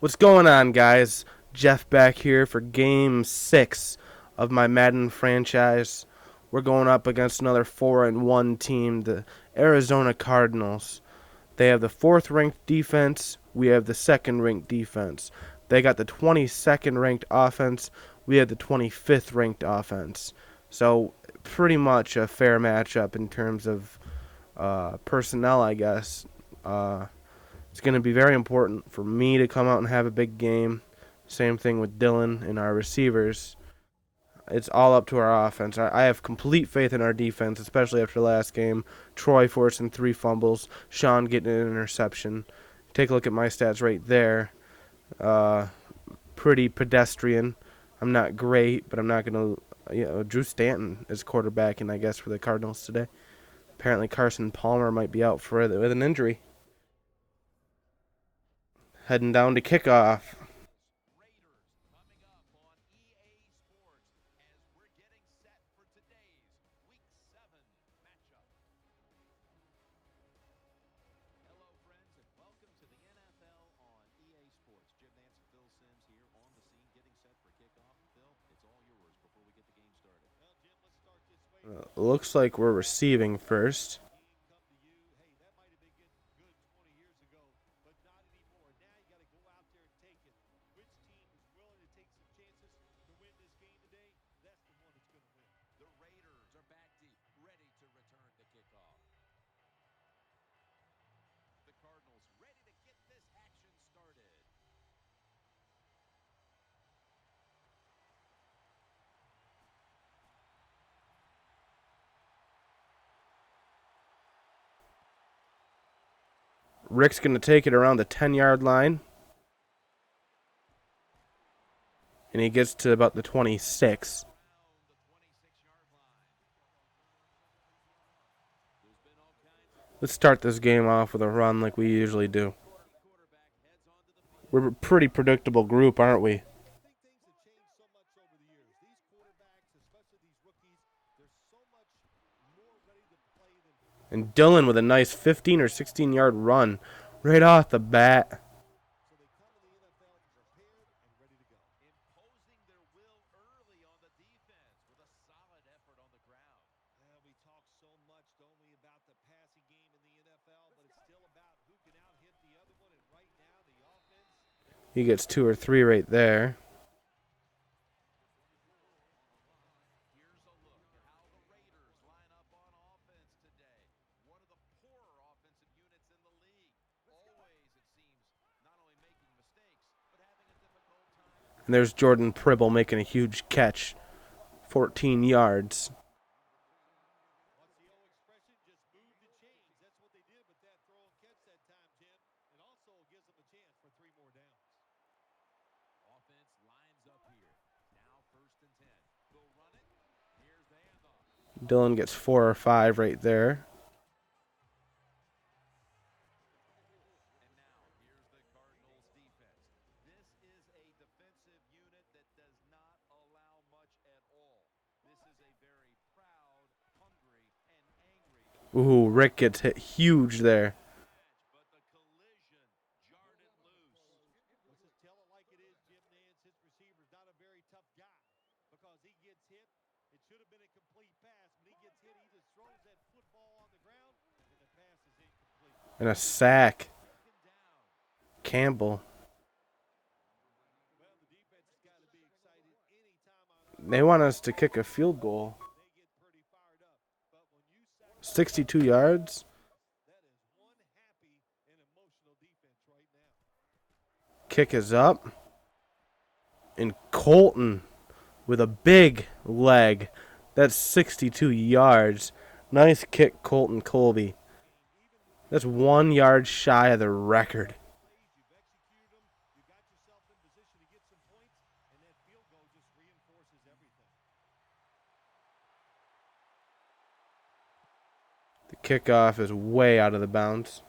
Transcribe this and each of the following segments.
What's going on, guys? Jeff back here for Game 6 of my Madden franchise. We're going up against another 4-1 team, the Arizona Cardinals. They have the 4th ranked defense, we have the 2nd ranked defense. They got the 22nd ranked offense, we have the 25th ranked offense. So, pretty much a fair matchup in terms of personnel, I guess. It's going to be very important for me to come out and have a big game. Same thing with Dillon and our receivers. It's all up to our offense. I have complete faith in our defense, especially after the last game. Troy forcing 3 fumbles, Sean getting an interception. Take a look at my stats right there. Pretty pedestrian. I'm not great, but I'm not going to. Drew Stanton is quarterbacking, I guess, for the Cardinals today. Apparently, Carson Palmer might be out with an injury. Heading down to kickoff. Looks like we're receiving first. Rick's going to take it around the 10-yard line. And he gets to about the 26. Let's start this game off with a run like we usually do. We're a pretty predictable group, aren't we? And Dillon with a nice 15 or 16-yard run right off the bat. He gets 2 or 3 right there. And there's Jordan Pribble making a huge catch. 14 yards. Dillon gets 4 or 5 right there. Ooh, Rick gets hit huge there. And a sack. Campbell. They want us to kick a field goal. 62 yards. Kick is up. And Colton with a big leg. That's 62 yards. Nice kick, Colton Colby. That's 1 yard shy of the record. The kickoff is way out of the bounds.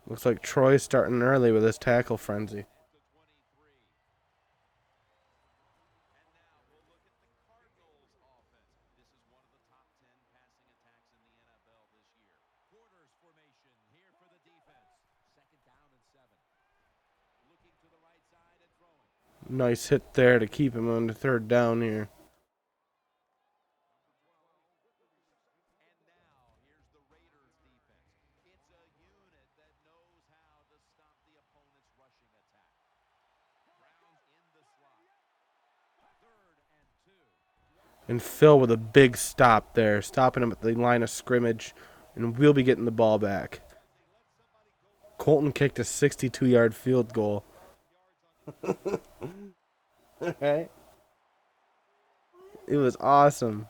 Looks like Troy's starting early with his tackle frenzy. And now we'll look at the Cardinals offense. This is one of the top 10 passing attacks in the NFL this year. Quarters formation here for the defense. Second down and 7. Looking to the right side and throwing. Nice hit there to keep him on the third down here. And now here's the Raiders defense. It's a unit that knows how to stop the opponent's rushing attack. Browns in the slot. Third and 2. And Phil with a big stop there, stopping him at the line of scrimmage, and we'll be getting the ball back. Colton kicked a 62-yard field goal. Right? It was awesome.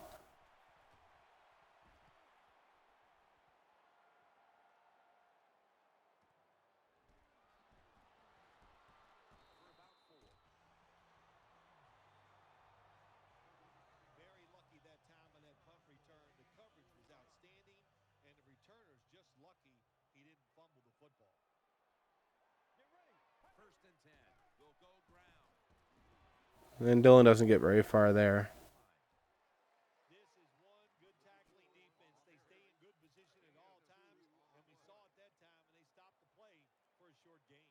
Very lucky that time on that punt return. The coverage was outstanding, and the returner's just lucky he didn't fumble the football. First and 10. We'll go ground. And Dillon doesn't get very far there. This is one good tackling defense. They stay in good position at all times, and we saw it that time, and they stopped the play for a short gain.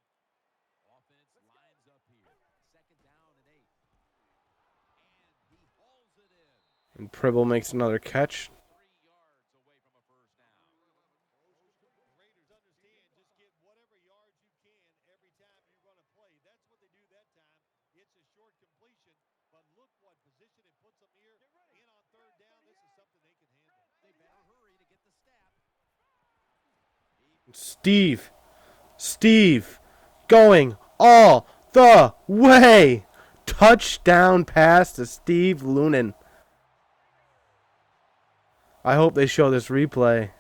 Offense lines up here. Second down and 8. And he hauls it in. And Pribble makes another catch. 3 yards away from a first down. The Raiders understand just get whatever yards you can every time you're going to play. That's what they do that time. It's a short completion, but look what position it puts them here. In on third down, this is something they can handle. They better hurry to get the snap. Steve going all the way. Touchdown pass to Steve Lunan. I hope they show this replay.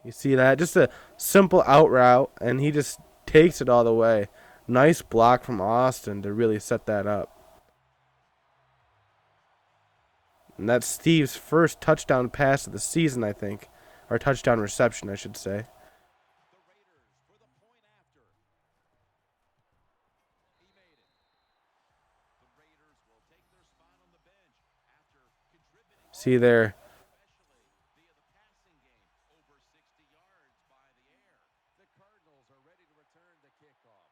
You see that? Just a simple out route, and he just takes it all the way. Nice block from Austin to really set that up. And that's Steve's first touchdown pass of the season, I think. Or touchdown reception, I should say. See there. The Cardinals are ready to return the kickoff.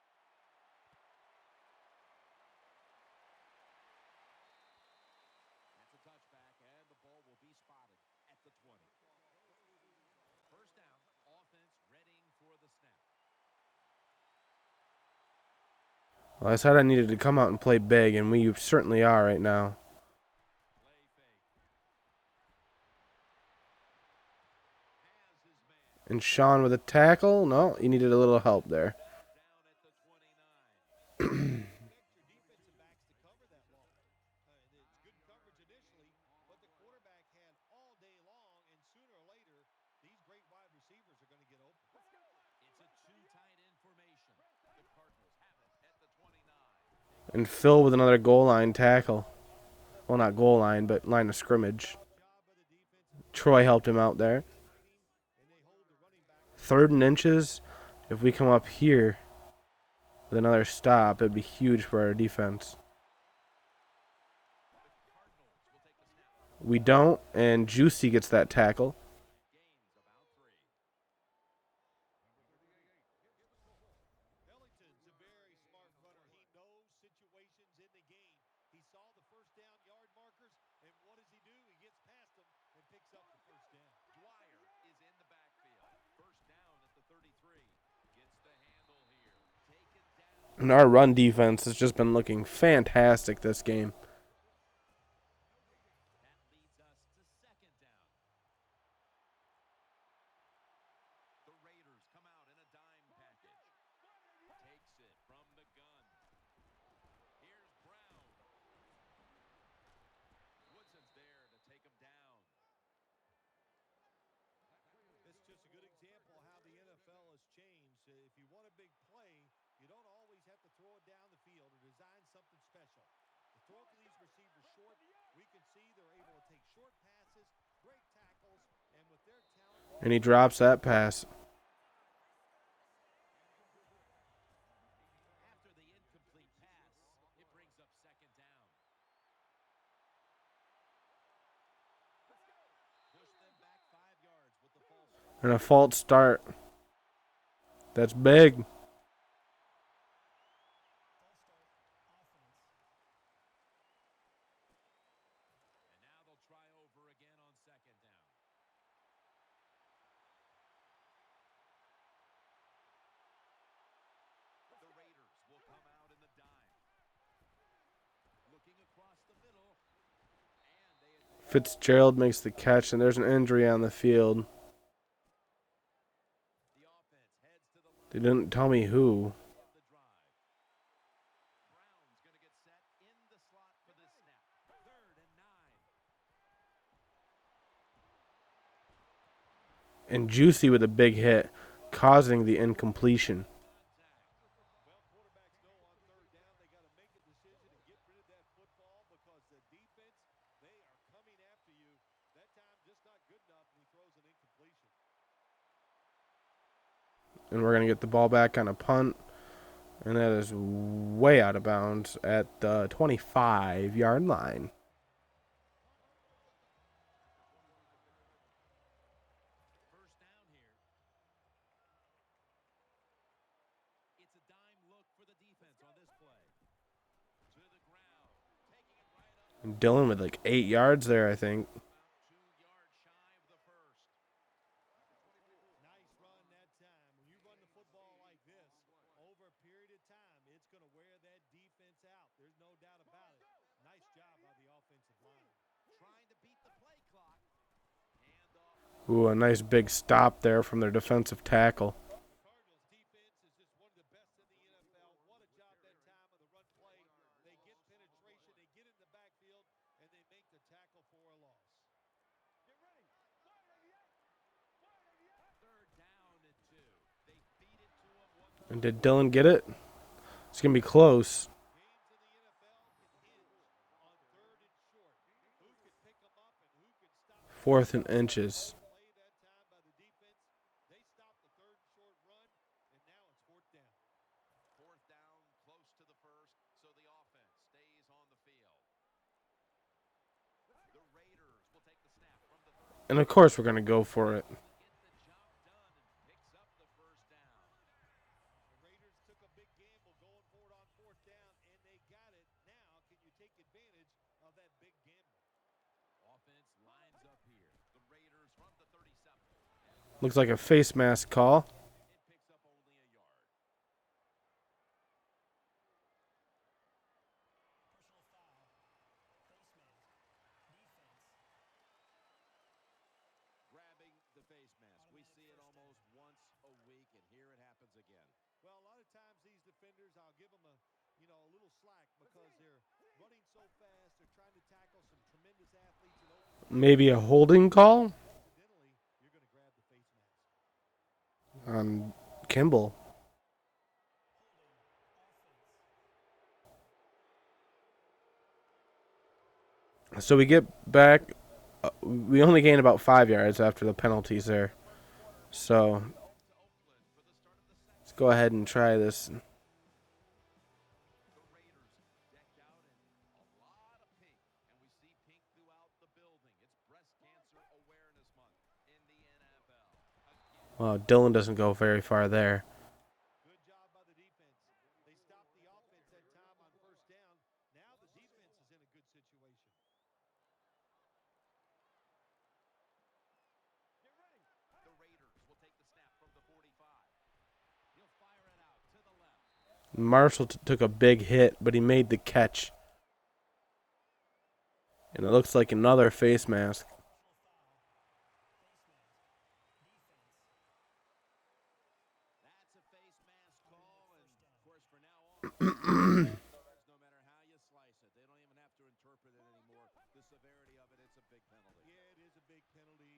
That's a touchback, and the ball will be spotted at the 20. First down, offense readying for the snap. Well, I said I needed to come out and play big, and we certainly are right now. Play fake. Has his man. And Sean with a tackle. No, he needed a little help there. Down at the 29. Expect your defensive backs to cover that long. It's good coverage initially, but the quarterback had all day long, and sooner or later, these great wide receivers are going to get open. It's a two tight end formation. The Cardinals have it at the 29. And Phil with another goal line tackle. Well, not goal line, but line of scrimmage. Troy helped him out there. 3rd and inches. If we come up here with another stop, it'd be huge for our defense. We don't, and Juicy gets that tackle. Ellington's a very smart runner. He knows situations in the game. He saw the first down yard markers, and what does he do? He gets past them and picks up the first down. Dwyer is in the backfield. First down at the 33. Gets the handle here. Taken down. And our run defense has just been looking fantastic this game. That leads us to second down. The Raiders come out in a dime package. Takes it from the gun. Here's Brown. Woodson's there to take him down. It's just a good example of how the NFL has changed. If you want a big play, you don't always have to throw it down the field or design something special. The throw these receivers short, we can see they're able to take short passes, great tackles, and with their talent. And he drops that pass. After the incomplete pass, it brings up second down. Push them back 5 yards with the false start. And a false start. That's big. And now they'll try over again on second down. The Raiders will come out in the dime. Looking across the middle. And they Fitzgerald makes the catch, and there's an injury on the field. the offense heads to the line They didn't tell me who. of the drive. Brown's going to get set in the slot for this snap. 3rd and 9. And Juicy with a big hit, causing the incompletion. Well, quarterbacks know on 3rd down they got to make a decision and get rid of that football because the defense, they are coming after you. That time just not good enough, and he throws an incompletion. And we're going to get the ball back on a punt. And that is way out of bounds at the 25-yard line. First down here. It's a dime look for the defense on this play. To the ground. Taking it right up. And Dillon with like 8 yards there, I think. About 2 yards shy of the first. Nice run that time. When you run the football like this, over a period of time, it's going to wear that defense out. There's no doubt about it. Nice job by the offensive line. Trying to beat the play clock. Hand off. Ooh, a nice big stop there from their defensive tackle. Cardinals defense is just one of the best in the NFL. What a job that time of the run play. They get penetration, they get in the backfield, and they make the tackle for a loss. Get ready. 3rd down and 2. They feed it to him. And did Dillon get it? It's going to be close. Games in the NFL can hinge on 3rd and short. Who can pick them up and who can stop them? 4th and inches. Play that time by the defense. They stopped the 3rd and short run, and now it's 4th down. 4th down, close to the first, so the offense stays on the field. The Raiders will take the snap from the 30. And of course we're going to go for it. Get the job done and picks up the first down. The Raiders took a big gamble going for it on 4th down, and they got it. Now, can you take advantage of that big gamble? Offense lines up here. The Raiders from the 37. Looks like a face mask call. It picks up only a yard. Personal foul, face mask, defense. Grabbing the face mask. We see it almost once a week, and here it happens again. Well, a lot of times these defenders, I'll give them a little slack because they're running so fast. They're trying to tackle some tremendous athletes. And Maybe a holding call accidentally, you're going to grab the face mask. on Kimball. So we get back. We only gain about 5 yards after the penalties there. So To Oakland for the start of the second. let's go ahead and try this. The Raiders decked out in a lot of pink, and we see pink throughout the building. It's Breast Cancer Awareness Month in the NFL. Again, Well, Dillon doesn't go very far there. Good job by the defense. They stopped the offense that time on 1st down. Now the defense is in a good situation. Get ready. the Raiders will take the snap from the 45. He'll fire it out to the left. Marshall took a big hit, but he made the catch. And it looks like another face mask. That's a face mask call, and of course, for now on, no matter how you slice it, they don't even have to interpret it anymore. The severity of it, it's a big penalty. Yeah, it is a big penalty.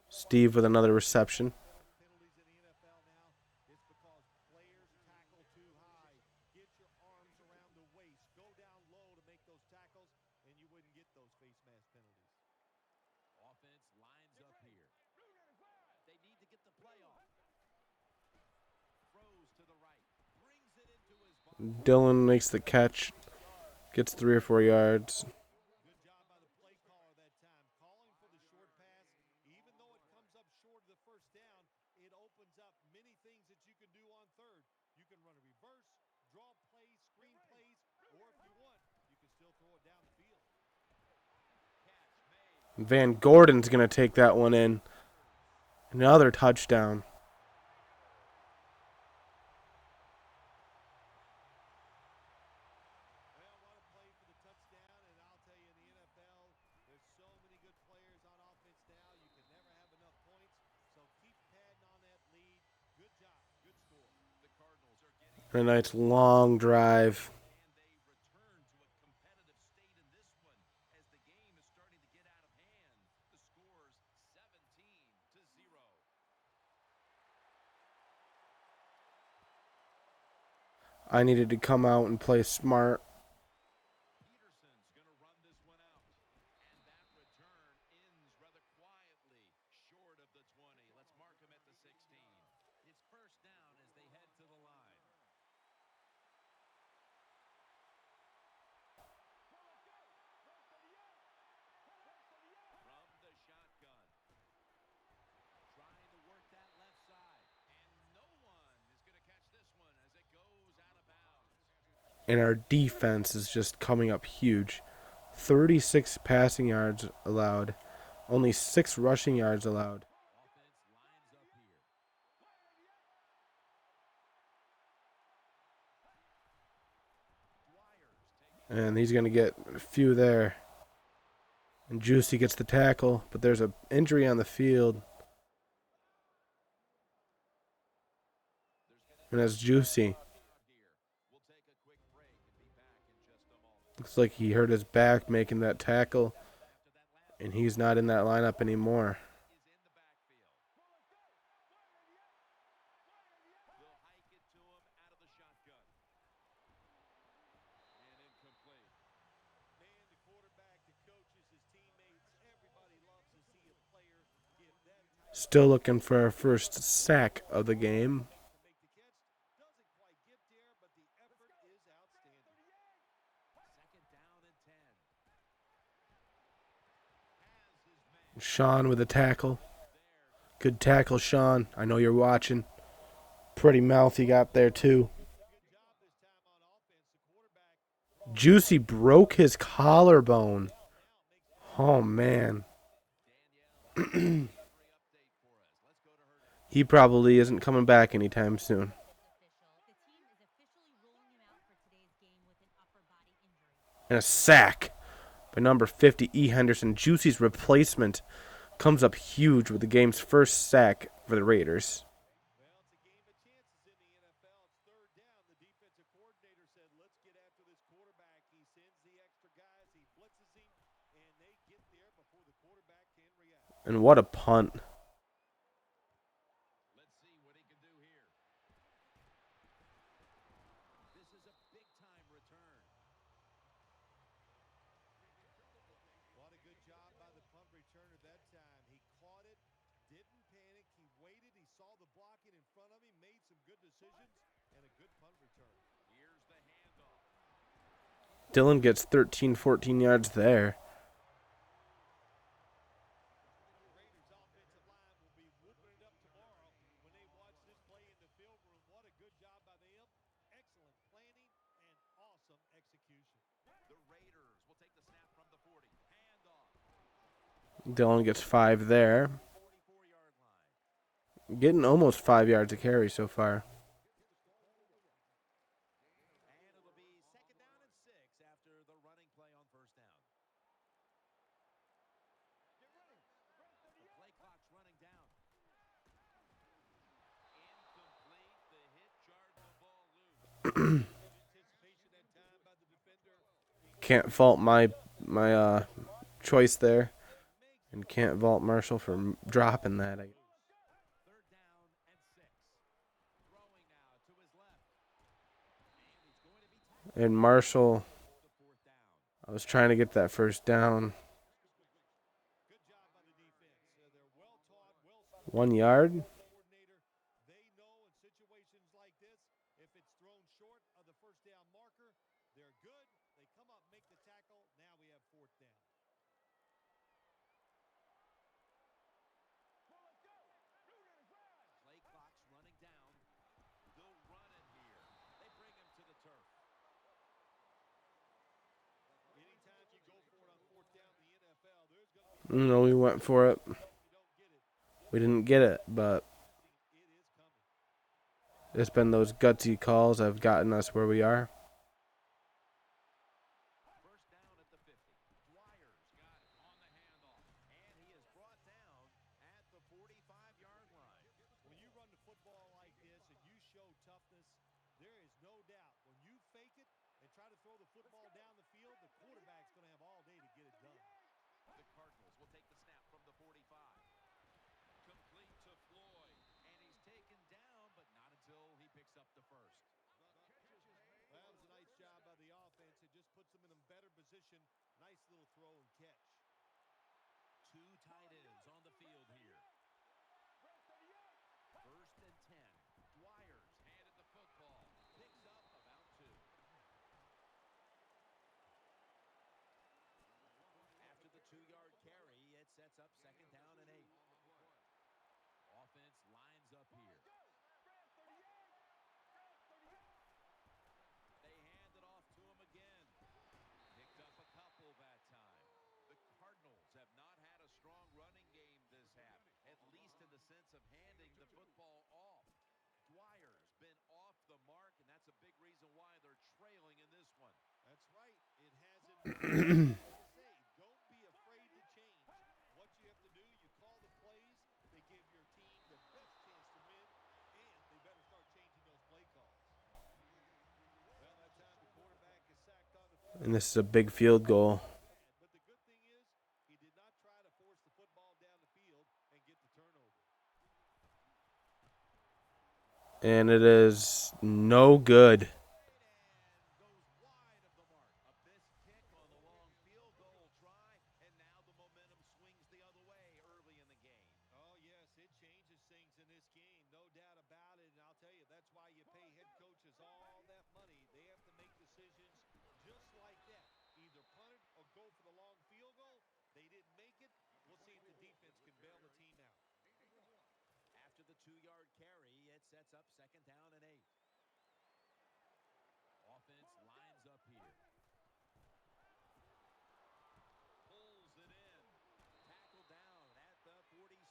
Steve with another reception. Penalties in the NFL now. It's because players tackle too high. Get your arms around the waist. Go down low to make those those face mask penalties. Offense lines up here. They need to get the play off. Throws to the right. Brings it into his body. Dillon makes the catch. Gets 3 or 4 yards. Good job by the play caller that time, calling for the short pass. Even though it comes up short of the first down, it opens up many things that you can do on third. You can run a reverse, draw plays, screen plays, or if you want, you can still throw it down the field. Catch made. Van Gordon's going to take that one in. Another touchdown. Well, what a play for the touchdown, and I'll tell you, in the NFL, there's so many good players on offense now, you can never have enough points, so keep padding on that lead. Good job, good score. The Cardinals are getting A nice long drive. and they return to a competitive state in this one as the game is starting to get out of hand. The score's 17-0. I needed to come out and play smart. Peterson's going to run this one out. And that return ends rather quietly, short of the 20. Let's mark him at the 16. It's first down as they head to the line. From the shotgun. Trying to work that left side. And no one is going to catch this one as it goes out of bounds. And our defense is just coming up huge. 36 passing yards allowed. Only 6 rushing yards allowed. Offense lines up here. Dwyer's taking And he's going to get a few there. And Juicy gets the tackle, but there's an injury on the field. And that's Juicy. We'll take a quick break and be back in just a moment. Looks like he hurt his back making that tackle. After that last And he's not in that lineup anymore. is in the backfield. They'll hike it to him out of the shotgun. And incomplete. Man, the quarterback, the coaches, his teammates, everybody loves to see a player get that type Still looking for our first sack of the game. to make the catch. Doesn't quite get there, but the effort is outstanding. Second down and 10. Has his man Sean with a tackle. there. Good tackle, Sean. I know you're watching. Pretty mouth he got there, too. Good job this time on offense. The quarterback Juicy broke his collarbone. Oh, man. Danielle, injury update for us. Let's go to her now. He probably isn't coming back anytime soon. Official. The team is officially ruling him out for today's game with an upper body injury. And a sack by number 50, E. Henderson. Juicy's replacement comes up huge with the game's first sack for the Raiders. Well, it's a game of chances in the NFL. It's third down. The defensive coordinator said, let's get after this quarterback. He sends the extra guys, he blitzes him, and they get there before the quarterback can react. And what a punt. Let's see what he can do here. This is a big-time return. What a good job by the punt returner that time. He caught it, didn't panic, he waited, he saw the blocking in front of him, made some good decisions, and a good punt return. Here's the handoff. Dillon gets 13, 14 yards there. The Raiders' offensive line will be whooping it up tomorrow when they watch this play in the film room. What a good job by them. Excellent planning and awesome execution. The Raiders will take the snap from the 40. Handoff. Dillon gets 5 there. 44-yard line. Getting almost 5 yards a carry so far. And it'll be second down and 6 after the running play on first down. The play clock's running down. Incomplete. The hit jarred the ball loose. Anticipation that time by the defender. Can't fault my choice there. And can't fault Marshall for dropping that. Third down and 6. Throwing now to his left. And he's going to be tackled And Marshall, for the fourth down. I was trying to get that first down. Good job by the defense. They're well taught, well 1 yard. coordinator. They know in situations like this, if it's thrown short of the first down marker, they're good. They come up, make the tackle. Now we have fourth down. Play clock's running down. They'll run it here. They bring him to the turf. Anytime you go for it on fourth down in the NFL, there's going to be No, we went for it. you don't get it. We didn't get it, but It is coming. it's been those gutsy calls that have gotten us where we are. First down at the 50. Dwyer's got it on the handoff. And he is brought down at the 45-yard line. When you run the football like this and you show toughness, there is no doubt when you fake it and try to throw the football down the field, the quarterback's going to have all day to get it done. The Cardinals will take the snap from the 45. Complete to Floyd. And he's taken down, but not until he picks up the first. Well, that was a nice job by the offense. It just puts them in a better position. Nice little throw and catch. Two tight ends on the field here. First and 10. Dwyer's handed the football. Picks up about 2. After the 2-yard carry, it sets up second down and 8. Offense lines up here. They hand it off to him again. Picked up a couple that time. The Cardinals have not had a strong running game this half, at least in the sense of handing the football off. Dwyer's been off the mark, and that's a big reason why they're trailing in this one. That's right. It hasn't been say, don't be afraid to change. What you have to do, you call the plays. They give your team the best chance to win, and they better start changing those play calls. Well, that time the quarterback is sacked on the field. And this is a big field goal. But the good thing is, he did not try to force the football down the field and get the turnover. And it is no good. And goes wide of the mark. A missed kick on the long field goal try, and now the momentum swings the other way early in the game. Oh, yes, it changes things in this game, no doubt about it. And I'll tell you, that's why you pay head coaches all that money. They have to make decisions just like that. Either punt it or go for the long field goal. They didn't make it. We'll see if the defense can bail the team out. After the 2-yard carry, it sets up second down and 8. Offense lines up here. Pulls it in. Tackled down at the 47.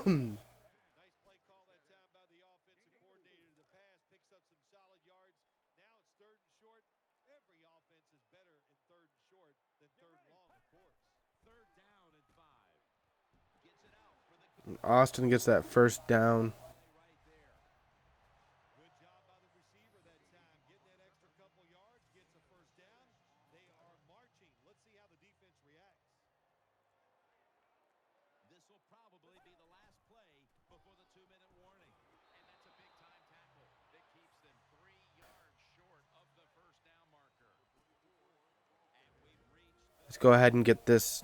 Nice play call that time by the offensive coordinator. The pass picks up some solid yards. Now it's third and short. Every offense is better in third and short than third and long, of course. Third down and 5. Gets it out for the Austin gets that first down. play right there. Good job by the receiver that time. Getting that extra couple yards, gets a first down. They are marching. Let's see how the defense reacts. This will probably be the last play before the 2-minute warning. And that's a big-time tackle that keeps them 3 yards short of the first down marker. And we've reached the Let's go ahead and get this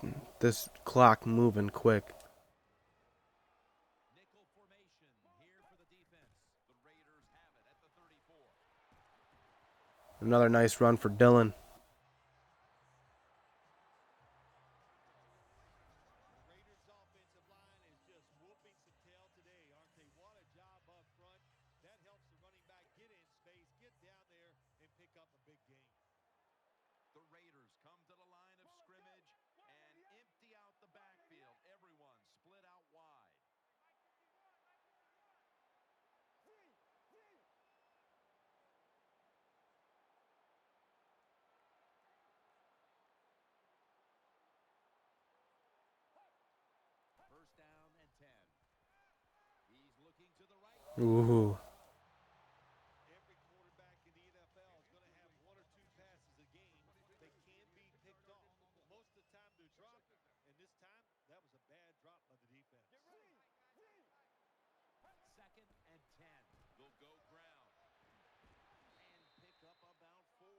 clock moving quick. nickel formation here for the defense. The Raiders have it at the 34. Another nice run for Dillon. The Raiders' offensive line is just whooping some tail today, aren't they? What a job up front. That helps the running back get in space, get down there, and pick up a big gain. The Raiders come to the line of scrimmage and empty out the backfield. Everyone split out wide. First down and 10. He's looking to the right. Ooh. Every quarterback in the NFL is going to have 1 or 2 passes a game that can be picked off. Most of the time they're dropped, and this time that was a bad drop by the defense. Second and 10. They'll go ground and pick up about 4.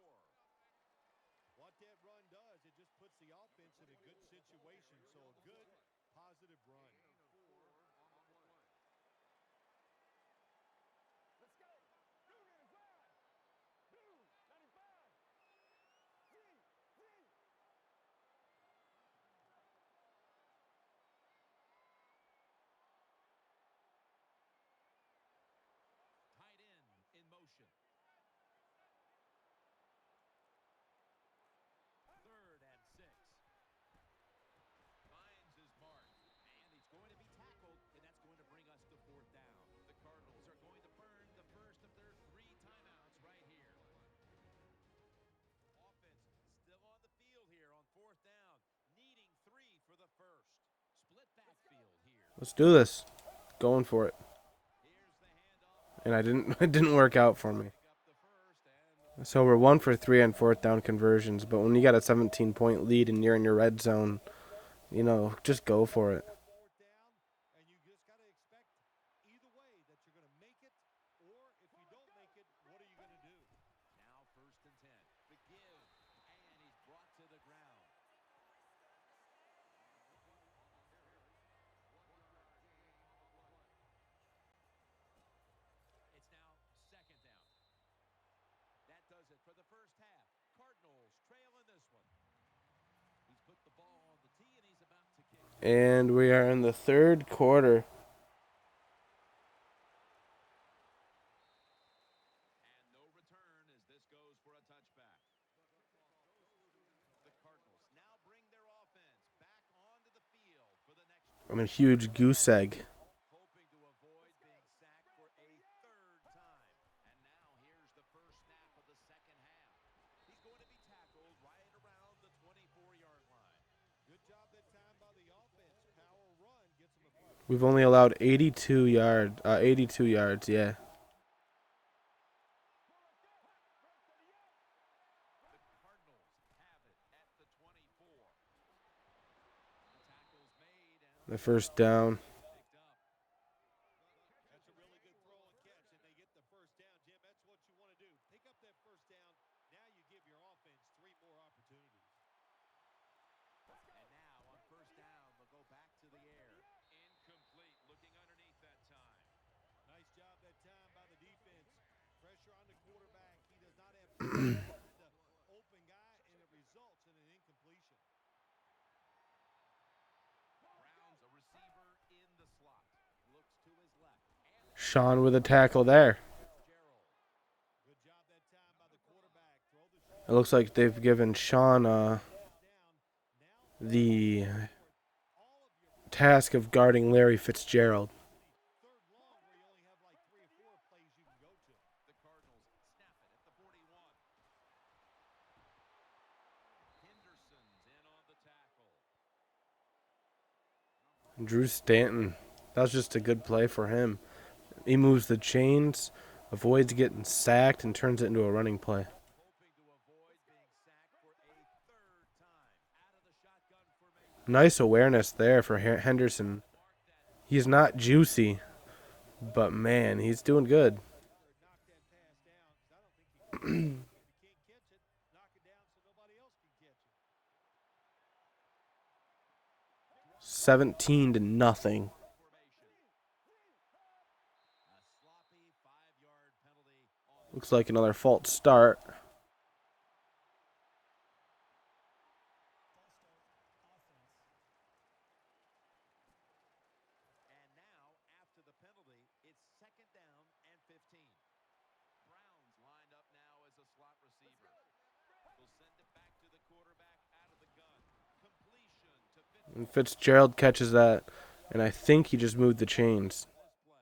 that run does, it just puts the offense in a good situation. So a good, positive run. Let's go. 295. 295. Three. Tight end in motion. Third and 6. Finds his mark. And he's going to be tackled, and that's going to bring us to fourth down. The Cardinals are going to burn the first of their 3 timeouts right here. Offense still on the field here on fourth down, needing 3 for the first. Split backfield here. Let's do this. Going for it. Here's the handoff. And it didn't work out for me. Pick up the first and So we're 1 for 3 on fourth down conversions, but when you got a 17-point lead and you're in your red zone, you know, just go for it. Fourth down, and you just got to expect either way that you're going to make it, or if you don't make it, what are you going to do? now first and 10. The give, and he's brought to the ground. It's now second down. That does it for the first half. Cardinals trail in this one. He's put the ball on the tee, and he's about to kick. And we are in the third quarter. And no return as this goes for a touchback. The Cardinals now bring their offense back onto the field for the next. I'm a huge goose egg. Hoping to avoid being sacked for a third time. And now here's the first snap of the second half. He's going to be tackled right around the 24-yard line. Good job that time by the offense. Power run gets them a first. We've only allowed 82 yards, yeah. The Cardinals have it at the 24. The tackle's made and The first down. picked up. That's a really good throw and catch, and they get the first down. Jim, that's what you want to do. Pick up that first down. Now you give your offense 3 more opportunities. And now on first down, they'll go back to the air. Incomplete, looking underneath that time. Nice job that time by the defense. Pressure on the quarterback. He does not have time to find the open guy, and it results in an incompletion. Brown's a receiver in the slot. Looks to his left. And Sean with a tackle there. Gerald. Good job that time by the quarterback. Throw the It looks like they've given Sean down. Now the all of your task of guarding Larry Fitzgerald. third long where you only have like 3 or 4 plays you can go to. The Cardinals snap it at the 41. Henderson's in on the tackle. Drew Stanton. That was just a good play for him. He moves the chains, avoids getting sacked, and turns it into a running play. Hoping to avoid being sacked for a third time. Out of the shotgun formation. Nice awareness there for Henderson. He's not juicy, but man, he's doing good. Knock that pass down, 'cause I don't think he can. If you can't catch it, knock it down so nobody else can catch it. 17-0. Formation. A sloppy 5-yard penalty on Looks like another false start. False start. Offense. And now, after the penalty, it's second down and 15. Brown's lined up now as a slot receiver. They'll send it back to the quarterback out of the gun. Completion to Fitchette. And Fitzgerald catches that, and I think he just moved the chains. This play.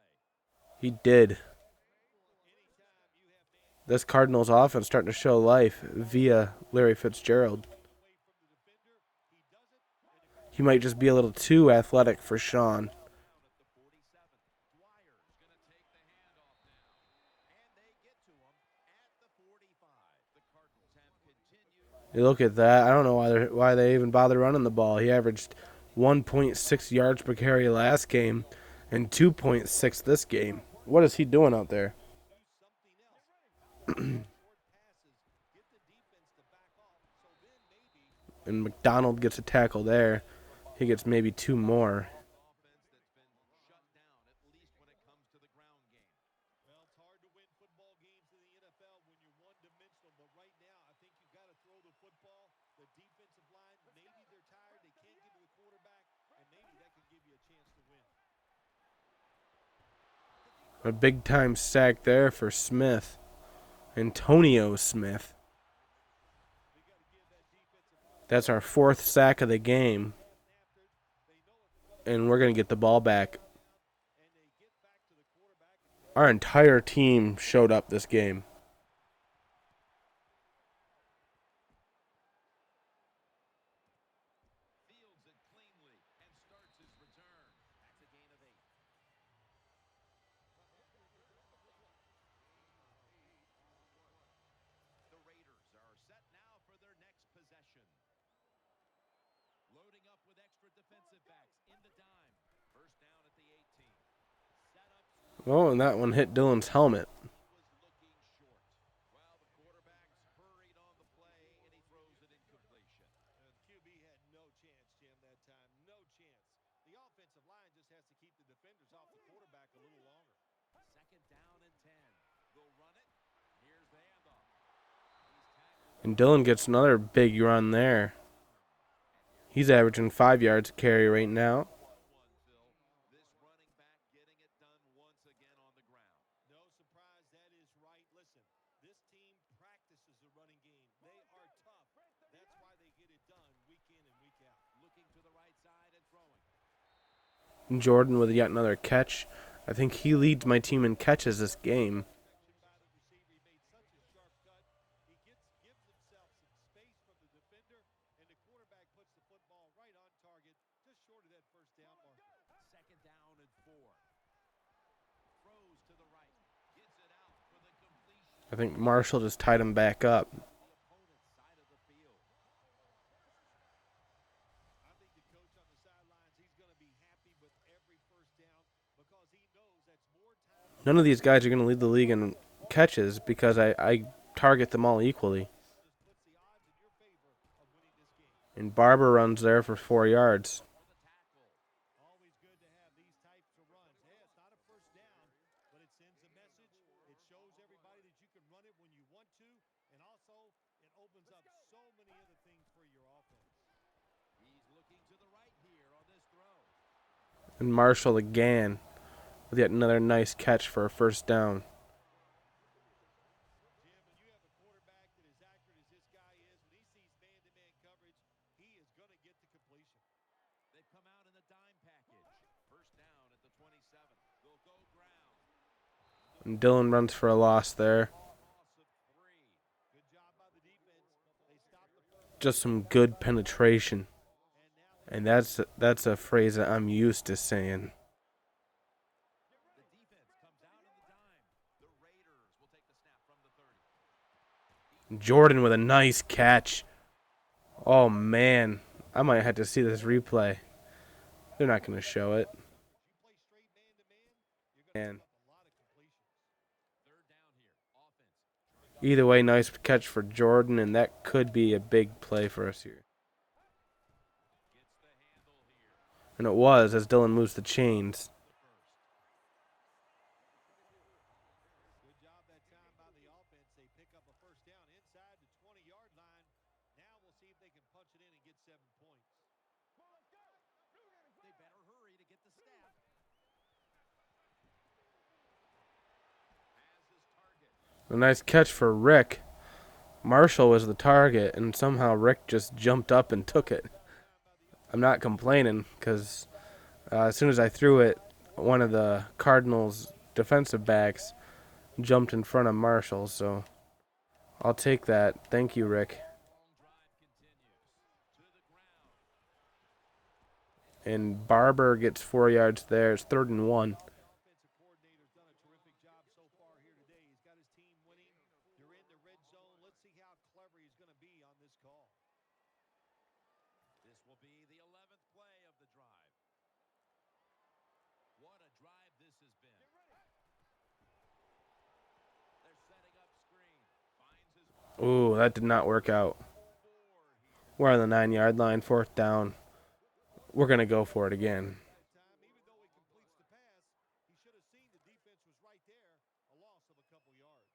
He did. Anytime you have man This Cardinals offense starting to show life via Larry Fitzgerald. away from the defender, he does it, and it He might just be a little too athletic for Sean. Down at the 47. Dwyer's going to take the handoff now. And they get to him at the 45. The Cardinals have continued. You look at that. I don't know why they even bother running the ball. He averaged 1.6 yards per carry last game and 2.6 this game. What is he doing out there? do something else. Short passes, get the defense to back off, so then and McDonald gets a tackle there. He gets maybe 2 more. Offense that's been shut down, at least when it comes to the ground game. Well, it's hard to win football games in the NFL when you're one-dimensional, but right now I think you've got to throw the football. The defensive line, maybe they're tired, they can't get to the quarterback, and maybe that could give you a chance to win. A big-time sack there for Smith. Antonio Smith. We got to give that defensive line That's our 4th sack of the game, getting after it. They know it's and we're going to get the ball back. and they get back to the quarterback. Our entire team showed up this game. Fields it cleanly and starts his return. That's a gain of 8. The Raiders are set now for their next possession. Loading up with extra defensive backs in the dime. First down at the 18. Set up. Oh, and that one hit Dillon's helmet. He was looking short. While the quarterback's hurried on the play and he throws it incompletion. The QB had no chance, Jim, that time. No chance. The offensive line just has to keep the defenders off the quarterback a little longer. Second down and 10. They'll run it. Here's the handoff. He's tackled. And Dillon gets another big run there. He's averaging 5 yards a carry right now. Phil. This running back getting it done once again on the ground. No surprise, that is right. Listen, this team practices the running game. They are tough. That's why they get it done week in and week out. Looking to the right side and throwing. Jordan with yet another catch. I think he leads my team in catches this game. Protection by the receiver. He made such a sharp cut. He gives himself some space from the defender, and the quarterback puts the football right on target, just short of that first down marker. Second down and 4. Throws to the right. Gets it out for the completion. I think Marshall just tied him back up. The opponent's side of the field. I think the coach on the sidelines, he's going to be happy with every first down because he knows that's more time. None of these guys are going to lead the league in catches because I target them all equally. This puts the odds in your favor of winning this game. And Barber runs there for 4 yards. For the tackle. Always good to have these types of runs. Hey, it's not a first down, but it sends a message. It shows everybody that you can run it when you want to, and also it opens up so many other things for your offense. He's looking to the right here on this throw. And Marshall again with yet another nice catch for a first down. Jim, when you have a quarterback that is accurate as this guy is, when he sees man-to-man coverage, he is going to get the completion. They've come out in the dime package. First down at the 27. They'll go ground. And Dillon runs for a loss there. Loss of 3. Good job by the defense. They stopped the first, Just some good penetration. and now And that's a phrase that I'm used to saying. The defense comes out in the dime. The Raiders will take the snap from the 30. Jordan with a nice catch. Oh, man. I might have to see this replay. They're not going to show it. you play straight man-to-man, you're going to Man. give up a lot of completions. Third down here. Offense. Either way, nice catch for Jordan, and that could be a big play for us here. Gets the handle here. And it was, as Dillon moves the chains. Good job that time by the offense. They pick up a first down inside the 20-yard line. Now we'll see if they can punch it in and get 7 points. They better hurry to get the snap. Has his target. A nice catch for Rick. Marshall was the target, and somehow Rick just jumped up and took it. I'm not complaining, because as soon as I threw it, one of the Cardinals' defensive backs jumped in front of Marshall, so I'll take that. Thank you, Rick. Long drive continues. To the ground. And Barber gets 4 yards there. It's 3rd and 1. The offensive coordinator's done a terrific job so far here today. He's got his team winning. They're in the red zone. Let's see how clever he's going to be on this call. This will be the 11th play of the drive. What a drive this has been. They're setting up screen. Finds his Ooh, that did not work out. 4 here. We're on the 9-yard line, 4th down. We're going to go for it again. That time, even though he completes the pass, he should have seen the defense was right there, a loss of a couple yards.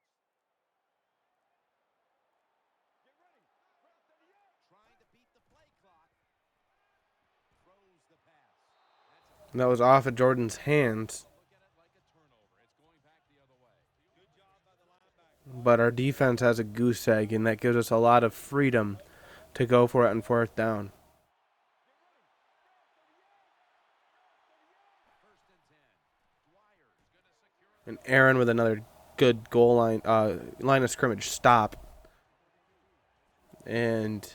Get ready. Right to the yard. Trying to beat the play clock. Throws the pass. And that was off of Jordan's hands. Look at it like a turnover. It's going back the other way. Good job by the linebacker. But our defense has a goose egg, and that gives us a lot of freedom to go for it on 4th down. First and 10. Dwyer's going to secure it. And Erin with another good goal line of scrimmage stop. And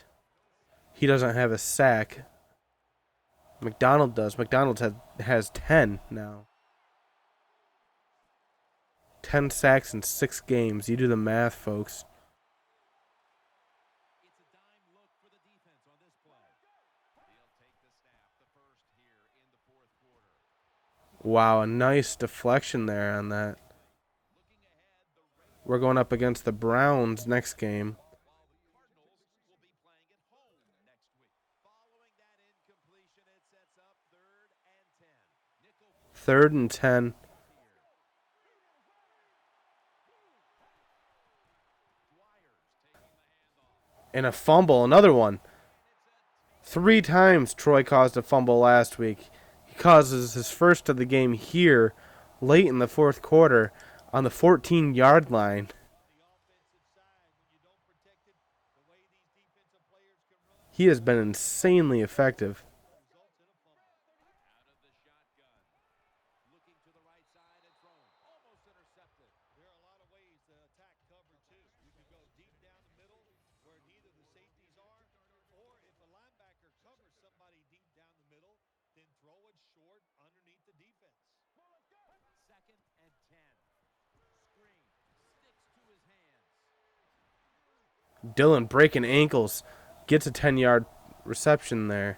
he doesn't have a sack. McDonald does. McDonald has 10 now. 10 sacks in 6 games. You do the math, folks. It's a dime look for the defense on this play. He'll take the snap, the first here in the fourth quarter. Wow, a nice deflection there on that. Looking ahead, the Raiders, We're going up against the Browns next game. while the Cardinals will be playing at home next week. Following that incompletion, it sets up 3rd and 10. Nickel 3rd and 10. here. Dwyer's taking the handoff. And a fumble, another one. 3 times Troy caused a fumble last week. He causes his first of the game here, late in the 4th quarter, on the 14-yard line. On the offensive side, when you don't protect it, the way these defensive players can run He has been insanely effective. results in a fumble. Out of the shotgun. Looking to the right side and thrown. Almost intercepted. There are a lot of ways to attack cover, too. You can go deep down the middle where neither the safeties are, or if a linebacker covers somebody deep down the middle, then throw it short underneath the defense. 2nd and 10. Screen. Sticks to his hands. Dillon breaking ankles. Gets a 10-yard reception there.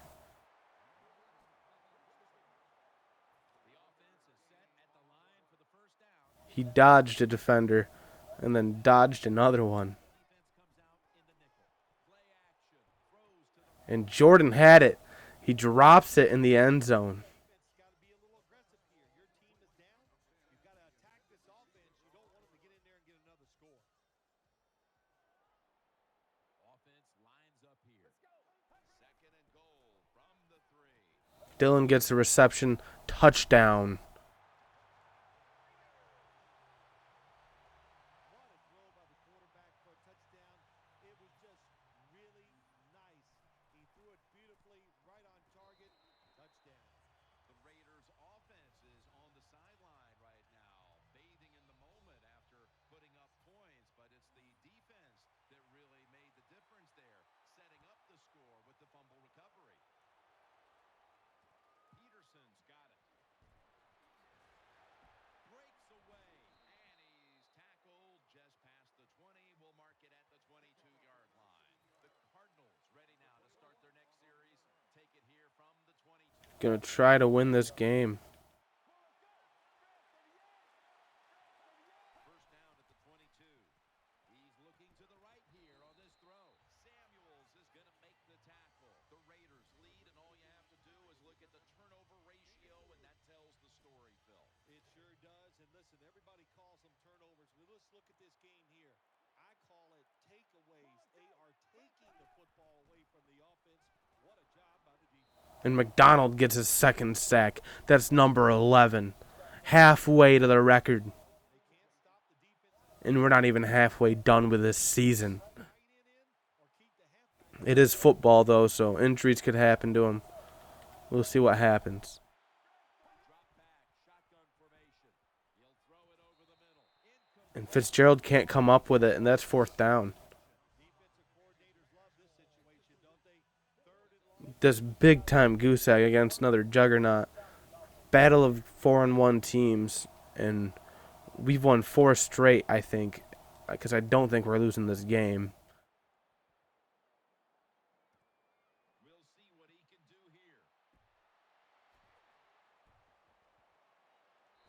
The offense is set at the line for the first down. He dodged a defender and then dodged another one. Defense comes out in the nickel. Play action. Throws to the And Jordan had it. He drops it in the end zone. Defense got to be a little aggressive here. Your team is down. You've got to attack this offense. You don't want them to get in there and get another score. offense lines up here. 2nd and goal from the 3. Dillon gets the reception. Touchdown. What a throw by the quarterback for a touchdown. It was just really nice. He threw it beautifully, right on target. Touchdown. The Raiders offense is on the sideline right now, bathing in the moment after putting up points, but it's the defense that really made the difference there, setting up the score with the fumble recovery. Peterson's got it. Breaks away, and he's tackled just past the 20. We'll mark it at the 22-yard line. The Cardinals ready now to start their next series. Take it here from the 22. Gonna try to win this game. First down at the 22. He's looking to the right here on this throw. Samuels is going to make the tackle. The Raiders lead, and all you have to do is look at the turnover ratio, and that tells the story, Phil. It sure does. And listen, everybody calls them turnovers. But let's look at this game here. I call it takeaways. They are taking the football away from the offense. What a job by the defense. And McDonald gets his 2nd sack. That's number 11. Halfway to the record. They can't stop the defense. And we're not even halfway done with this season. Tight end in or keep the half. It is football, though, so injuries could happen to him. We'll see what happens. Drop back, shotgun formation. He'll throw it over the middle. Incomplete. And Fitzgerald can't come up with it, and that's 4th down. Defensive coordinators love this situation, don't they? 3rd and long. This big-time goose egg against another juggernaut. Battle of 4-1 teams, and we've won 4 straight, I think, because I don't think we're losing this game. We'll see what he can do here.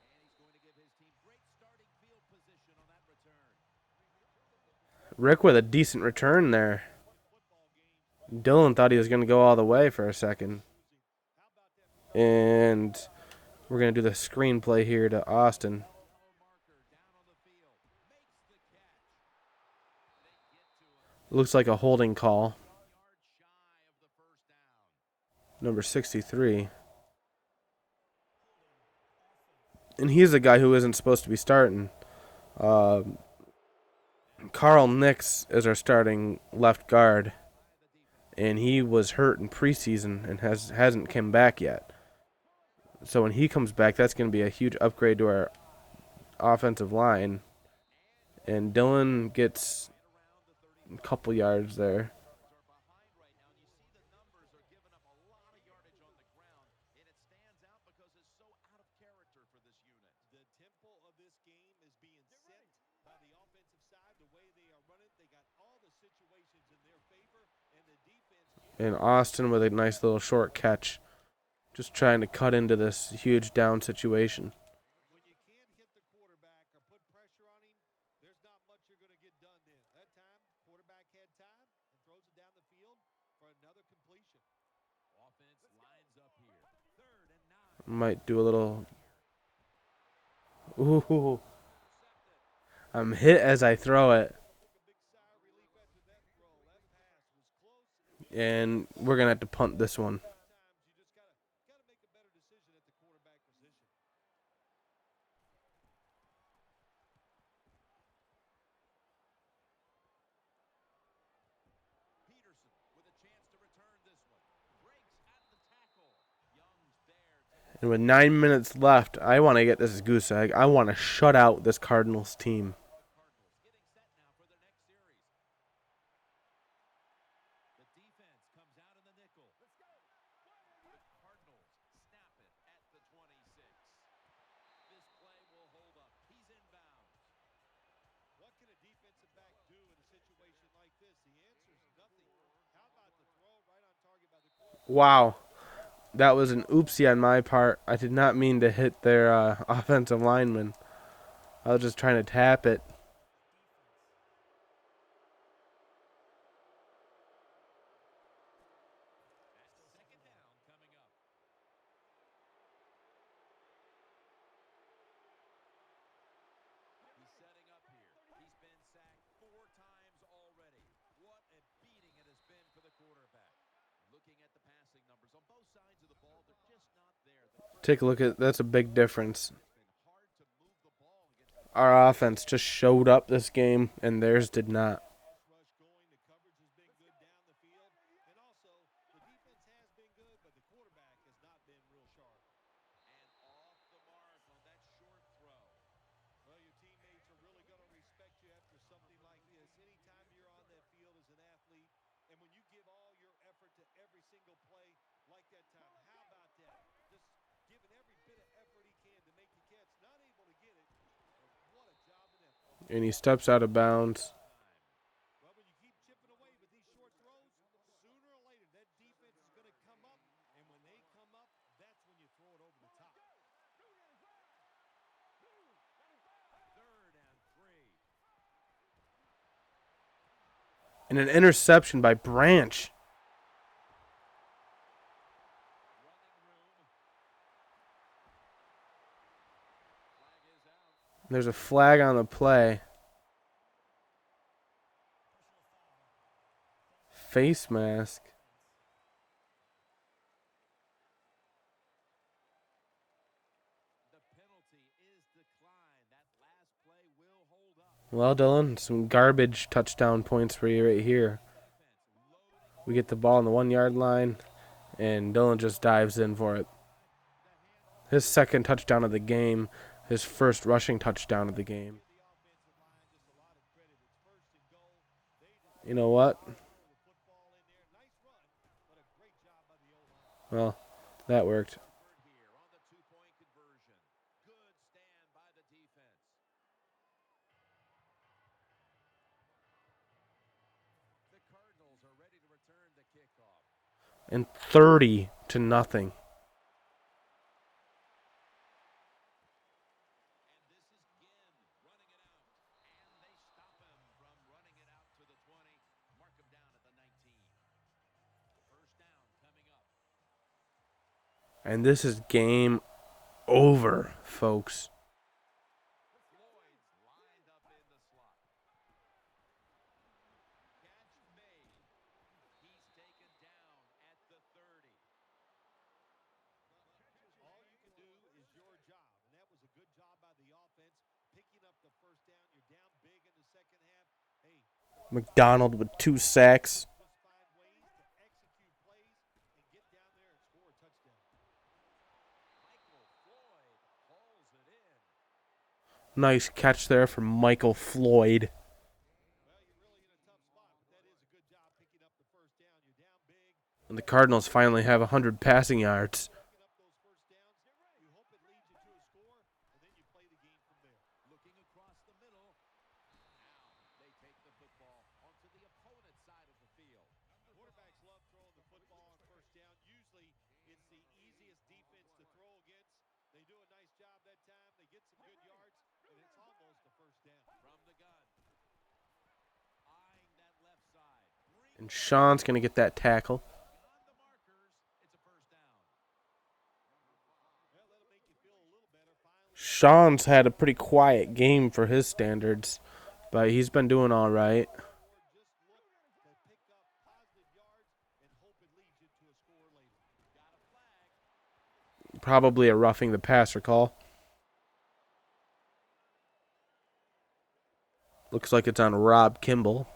And he's going to give his team great starting field position on that return. Rick with a decent return there. Football games Dillon thought he was going to go all the way for a second. And we're going to do the screenplay here to Austin. Looks like a holding call. Number 63. And he's a guy who isn't supposed to be starting. Carl Nix is our starting left guard. And he was hurt in preseason and hasn't come back yet. So when he comes back, that's going to be a huge upgrade to our offensive line. And Dillon gets a couple yards there. And Austin with a nice little short catch. Just trying to cut into this huge down situation. When you can't hit the quarterback or put pressure on him, there's not much you're going to get done then. That time, quarterback had time and throws it down the field for another completion. Offense lines up here. 3rd and 9. Might do a little. Ooh. I'm hit as I throw it. Took a big sigh of relief after that throw. That pass was close. And we're going to have to punt this one. Sometimes you just gotta make a better decision at the quarterback position. Peterson with a chance to return this one. Breaks at the tackle. Young's there. And with 9 minutes left, I want to get this goose egg. I want to shut out this Cardinals team. Cardinals getting set now for their next series. The defense comes out in the nickel. Let's go. The Cardinals snap it at the 26. This play will hold up. He's inbounds. What can a defensive back do in a situation like this? The answer is nothing. How about the throw right on target by the quarterback? Wow. That was an oopsie on my part. I did not mean to hit their offensive lineman. I was just trying to tap it. Second down coming up. He's setting up here. He's been sacked 4 times already. What a beating it has been for the quarterback. Looking at the passing numbers on both sides of the ball, they're just not there. Take a look at that's a big difference. It's been hard to move the ball against Our offense just showed up this game, and theirs did not. Pass rush going. The coverage has been good down the field. And also, the defense has been good, but the quarterback has not been real sharp. and off the mark on that short throw. Well, your teammates are really going to respect you after something like this. Anytime you're on that field as an athlete, and when you give all your effort to every single play like that time, how about that? Just giving every bit of effort he can to make the catch. Not able to get it, but what a job in that. And he steps out of bounds. Well, when you keep chipping away with these short throws, sooner or later that defense is going to come up, and when they come up, that's when you throw it over the top. 3rd and 3. And an interception by Branch. Running room. Flag is out. There's a flag on the play. Face mask. The penalty is declined. That last play will hold up. Well, Dillon, some garbage touchdown points for you right here. Defense loading. We get the ball on the 1 yard line, and Dillon just dives in for it. His second touchdown of the game, his first rushing touchdown of the game. The offensive line just a lot of credit. It's 1st and goal. They just You know what? throw the football in there. Nice run, but a great job by the O-line. Well, that worked. Effort here on the 2-point conversion. Good stand by the defense. The Cardinals are ready to return the kickoff. And 30-0. And this is Ginn running it out. And they stop him from running it out to the 20. Mark him down at the 19. And this is game over, folks. Floyd's lined up in the slot. Catch made. He's taken down at the 30. All you can do is your job, and that was a good job by the offense, picking up the first down. You're down big in the second half. Hey, McDonald with 2 sacks. just find ways to execute plays and get down there and score a touchdown. Michael Floyd hauls it in. Nice catch there from Michael Floyd. Well, you're really in a tough spot, but that is a good job picking up the first down. You're down big. And the Cardinals finally have 100 passing yards. Picking up those first downs, you hope it leads you to a score, and then you play the game from there. Looking across the middle. Now they take the football onto the opponent's side of the field. Quarterbacks love throwing the football on first down. Usually, it's the easiest defense to throw against. They do a nice job that time. They get some good yards, and it's almost a first down. From the gun. Eyeing that left side. And Sean's going to get that tackle. Beyond the markers, it's a first down. Well, that'll make you feel a little better. Finally, Sean's had a pretty quiet game for his standards, but he's been doing all right. or just look to pick up positive yards and hope it leads you to a score later. Got a flag. Probably a roughing the passer call. Looks like it's on Rob Kimball.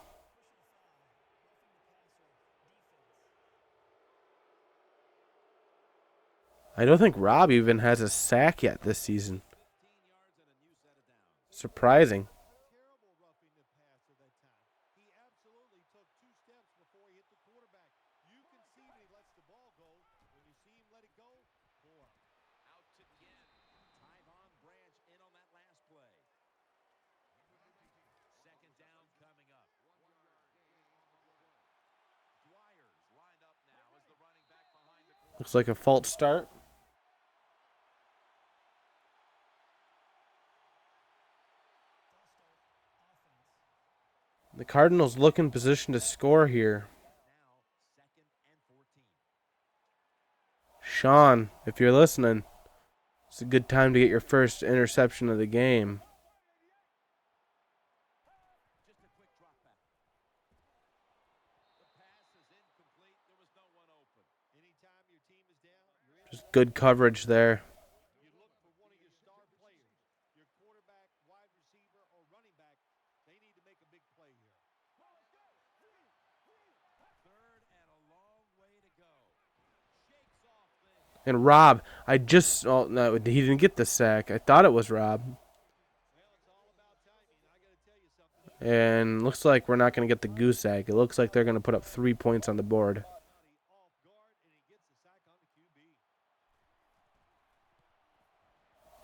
I don't think Rob even has a sack yet this season. 15 yards and a new set of downs. Surprising. Terrible roughing the passer that time. He absolutely took 2 steps before he hit the quarterback. You can see that he lets the ball go. When you see him let it go, boy. Out to Ginn. Tyvon Branch in on that last play. Second down coming up. Dwyer's lined up now as the running back behind the quarterback. Looks like a false start. The Cardinals look in position to score here. Now, second and 14. Sean, if you're listening, it's a good time to get your first interception of the game. Just a quick drop back. The pass is incomplete. There was no one open. Anytime your team is down, you're in. Just good coverage there. You look for one of your star players, your quarterback, wide receiver, or running back. They need to make a big play here. Third and a long way to go. Shakes off the And Rob, no, he didn't get the sack. I thought it was Rob. Well, it's all about timing. I got to tell you something. And looks like we're not going to get the goose egg. It looks like they're going to put up 3 points on the board. Somebody off guard, and he gets the sack on the QB.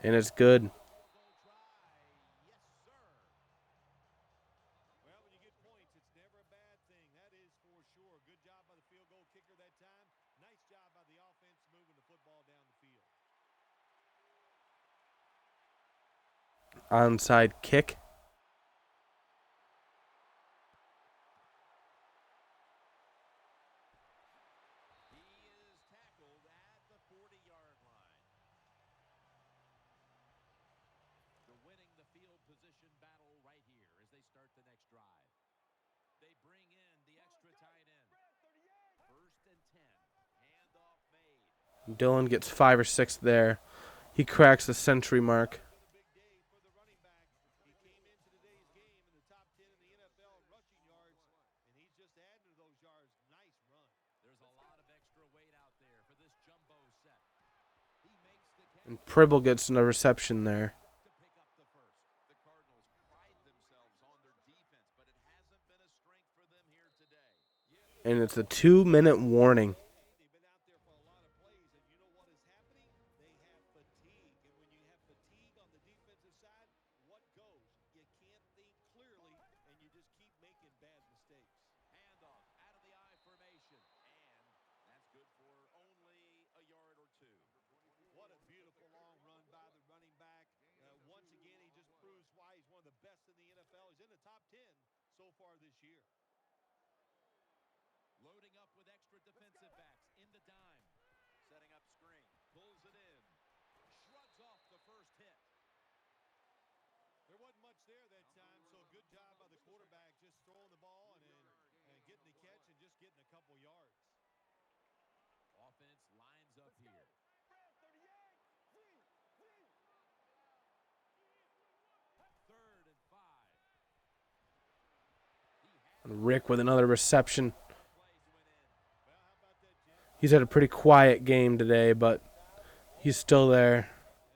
And it's good. Yes, sir. Well, when you get points, it's never a bad thing. That is for sure. Good job by the field goal kicker that time. Nice job by the offense moving the football down the field. Onside kick. He is tackled at the 40-yard line. They're winning the field position battle right here as they start the next drive. They bring in the extra tight end. First and 10. Handoff made. Dillon gets 5 or 6 there. He cracks the century mark. Been a big day for the running back. He came into today's game in the top 10 in the NFL in rushing yards, and he's just adding to those yards. Nice run. There's a lot of extra weight out there for this jumbo set. He makes the catch And Pribble gets a reception there. to pick up the first. The Cardinals pride themselves on their defense, but it hasn't been a strength for them here today. And it's a 2-minute warning. They've been out there for a lot of plays, and you know what is happening? They have fatigue. And when you have fatigue on the defensive side, what goes? You can't think clearly, and you just keep making bad mistakes. Handoff out of the I formation. And that's good for only a yard or two. What a beautiful long run by the running back. Once again, he just proves why he's one of the best in the NFL. He's in the top 10 so far this year. Loading up with extra defensive backs in the dime. Setting up screen. hit. There wasn't much there that time, so good job by the quarterback just throwing the ball and getting the catch and just getting a couple yards. Offense lines up here. Brad 38. Free. Third and 5. And Rick with another reception. Plays went in. Well, how about that, Jim? He's had a pretty quiet game today, but he's still there. And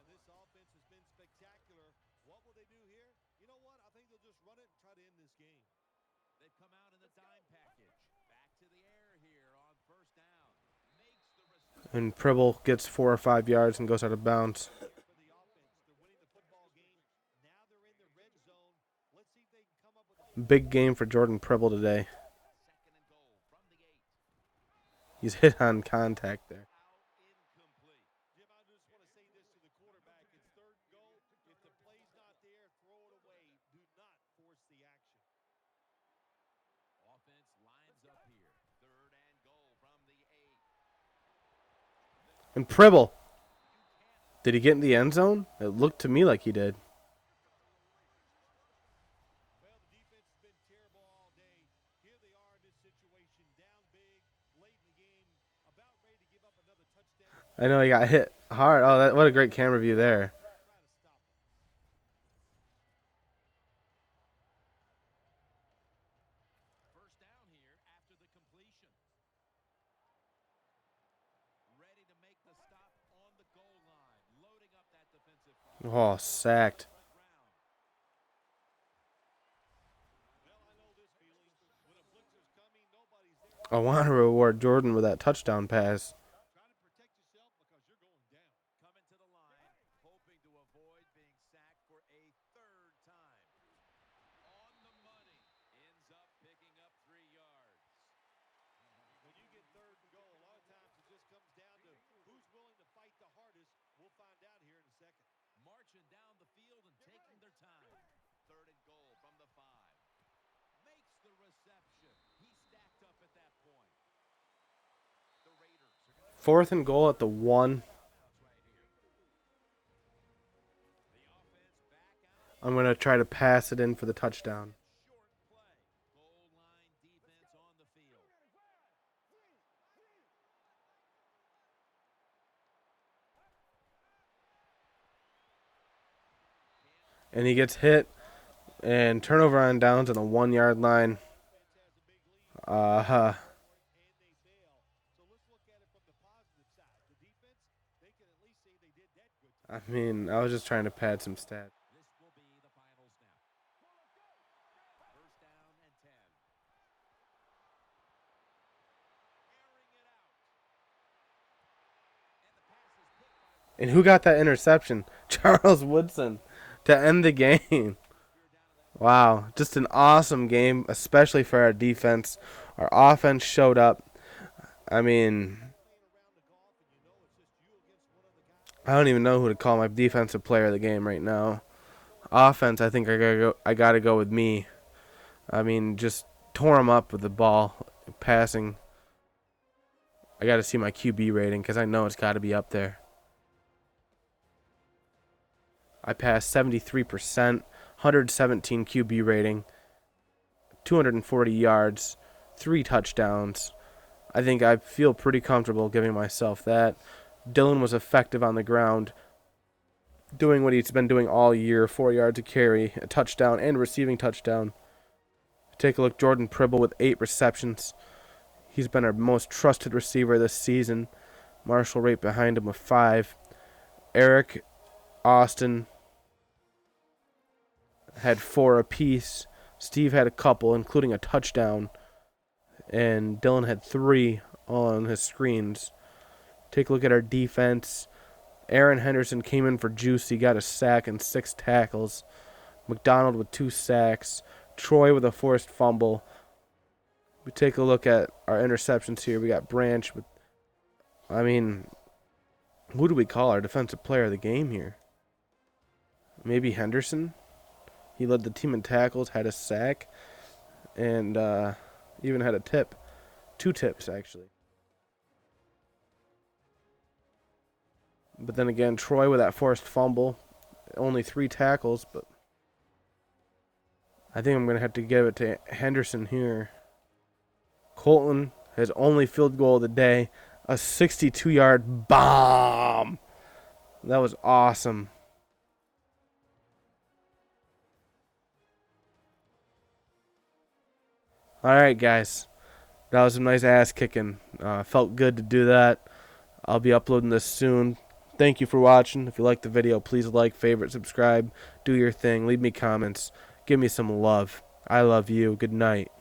this offense has been spectacular. What will they do here? You know what? I think they'll just run it and try to end this game. They've come out in the dime package. Back to the air here on first down. Makes the reception. And Pribble gets 4 or 5 yards and goes out of bounds. For the offense, they're winning the football game. Now they're in the red zone. Let's see if they can come up with a Big game for Jordan Pribble today. Second and goal from the 8. He's hit on contact there. Out incomplete. Jim, I just want to say this to the quarterback. It's third and goal. If the play's not there, throw it away. Do not force the action. Offense lines up here. Third and goal from the 8. And Pribble, did he get in the end zone? It looked to me like he did. Well, the defense has been terrible all day. Here they are in this situation, down big, late in the game, about ready to give up another touchdown. I know he got hit hard. Oh, what a great camera view there. Try to stop them. First down here after the completion. Ready to make the stop on the goal line. Loading up that defensive front. Oh, sacked. Ground. Well, I know this feeling. When a blitzer's coming, nobody's there. I want to reward Jordan with that touchdown pass. Try to protect yourself because you're going down. Coming to the line, hoping to avoid being sacked for a third time. On the money. Ends up picking up 3 yards. When you get third and goal, a lot of times it just comes down to who's willing to fight the hardest. We'll find out here in a second. Marching down the field and taking their time. Third and goal from the 5. Makes the reception. He stacked up at that point. The Raiders are going to 4th and goal at the 1. right here. The offense back out. I'm going to try to pass it in for the touchdown. Short play. Goal line defense on the field. And he gets hit. And turnover on downs on the 1 yard line. Offense has a big lead. And they fail. So let's look at it from the positive side. The defense, they can at least say they did that good. I mean, I was just trying to pad some stats. This will be the final snap. First down and 10. Airing it out. And the pass is picked by And who got that interception? Charles Woodson to end the game. Wow, just an awesome game, especially for our defense. Our offense showed up. I mean, Playing around the golf and you know it's just you against one other guy. I don't even know who to call my defensive player of the game right now. Offense, I think I gotta go with me. I mean, just tore him up with the ball, passing. I gotta see my QB rating because I know it's got to be up there. I passed 73%, 117 QB rating, 240 yards, 3 touchdowns. I think I feel pretty comfortable giving myself that. Dillon was effective on the ground, doing what he's been doing all year, 4 yards a carry, a touchdown, and a receiving touchdown. Take a look, Jordan Pribble with 8 receptions. He's been our most trusted receiver this season. Marshall right behind him with 5. Eric, Austin had 4 apiece. Steve had a couple, including a touchdown. And Dillon had 3 on his screens. Take a look at our defense. Erin Henderson came in for juice. He got a sack and 6 tackles. McDonald with 2 sacks. Troy with a forced fumble. We take a look at our interceptions here. We got Branch with, I mean, who do we call our defensive player of the game here? Maybe Henderson? He led the team in tackles, had a sack, and even had a tip. 2 tips, actually. But then again, Troy with that forced fumble. only 3 tackles, but I think I'm going to have to give it to Henderson here. Colton, his only field goal of the day, a 62-yard bomb. That was awesome. All right, guys. That was some nice ass kicking. Felt good to do that. I'll be uploading this soon. Thank you for watching. If you liked the video, please like, favorite, subscribe, do your thing, leave me comments, give me some love. I love you. Good night.